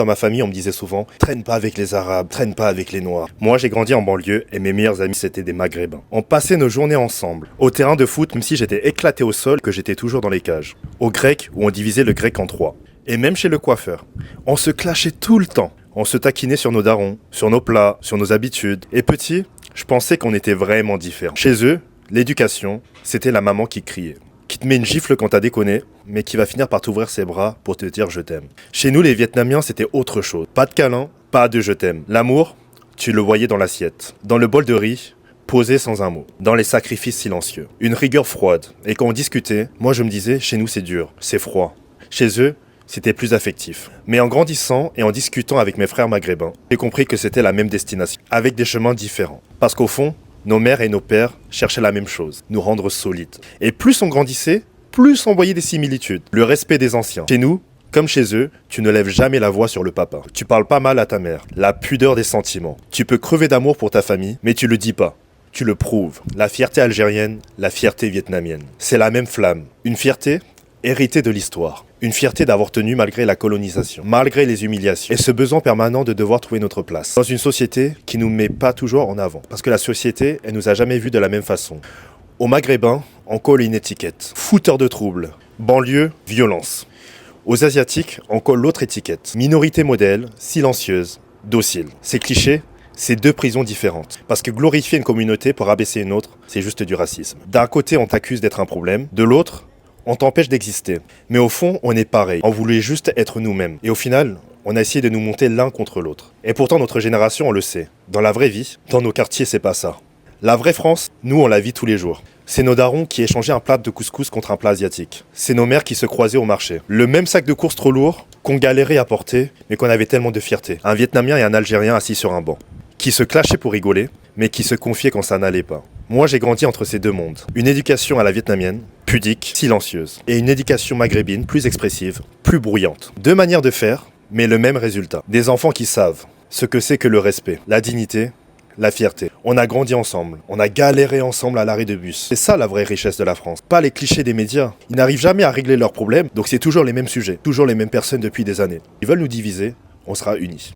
Dans ma famille, on me disait souvent « traîne pas avec les Arabes, traîne pas avec les Noirs ». Moi, j'ai grandi en banlieue et mes meilleurs amis, c'était des Maghrébins. On passait nos journées ensemble. Au terrain de foot, même si j'étais éclaté au sol, que j'étais toujours dans les cages. Au grec, où on divisait le grec en 3. Et même chez le coiffeur. On se clashait tout le temps. On se taquinait sur nos darons, sur nos plats, sur nos habitudes. Et petit, je pensais qu'on était vraiment différents. Chez eux, l'éducation, c'était la maman qui criait. Qui te met une gifle quand t'as déconné, mais qui va finir par t'ouvrir ses bras pour te dire je t'aime. Chez nous, les Vietnamiens, c'était autre chose. Pas de câlin, pas de je t'aime. L'amour, tu le voyais dans l'assiette. Dans le bol de riz, posé sans un mot. Dans les sacrifices silencieux. Une rigueur froide. Et quand on discutait, moi je me disais, chez nous c'est dur, c'est froid. Chez eux, c'était plus affectif. Mais en grandissant et en discutant avec mes frères maghrébins, j'ai compris que c'était la même destination, avec des chemins différents. Parce qu'au fond, nos mères et nos pères cherchaient la même chose, nous rendre solides. Et plus on grandissait, plus on voyait des similitudes. Le respect des anciens. Chez nous, comme chez eux, tu ne lèves jamais la voix sur le papa. Tu parles pas mal à ta mère. La pudeur des sentiments. Tu peux crever d'amour pour ta famille, mais tu le dis pas. Tu le prouves. La fierté algérienne, la fierté vietnamienne. C'est la même flamme. Une fierté héritée de l'histoire. Une fierté d'avoir tenu malgré la colonisation, malgré les humiliations. Et ce besoin permanent de devoir trouver notre place. Dans une société qui ne nous met pas toujours en avant. Parce que la société, elle nous a jamais vus de la même façon. Aux Maghrébins, on colle une étiquette. Fouteur de troubles. Banlieue, violence. Aux Asiatiques, on colle l'autre étiquette. Minorité modèle, silencieuse, docile. Ces clichés, c'est deux prisons différentes. Parce que glorifier une communauté pour abaisser une autre, c'est juste du racisme. D'un côté, on t'accuse d'être un problème. De l'autre, on t'empêche d'exister. Mais au fond, on est pareil. On voulait juste être nous-mêmes. Et au final, on a essayé de nous monter l'un contre l'autre. Et pourtant, notre génération, on le sait. Dans la vraie vie, dans nos quartiers, c'est pas ça. La vraie France, nous, on la vit tous les jours. C'est nos darons qui échangeaient un plat de couscous contre un plat asiatique. C'est nos mères qui se croisaient au marché. Le même sac de course trop lourd qu'on galérait à porter, mais qu'on avait tellement de fierté. Un Vietnamien et un Algérien assis sur un banc. Qui se clashaient pour rigoler, mais qui se confiaient quand ça n'allait pas. Moi, j'ai grandi entre ces deux mondes. Une éducation à la vietnamienne, pudique, silencieuse. Et une éducation maghrébine, plus expressive, plus bruyante. Deux manières de faire, mais le même résultat. Des enfants qui savent ce que c'est que le respect, la dignité, la fierté. On a grandi ensemble, on a galéré ensemble à l'arrêt de bus. C'est ça la vraie richesse de la France. Pas les clichés des médias. Ils n'arrivent jamais à régler leurs problèmes, donc c'est toujours les mêmes sujets, toujours les mêmes personnes depuis des années. Ils veulent nous diviser, on sera unis.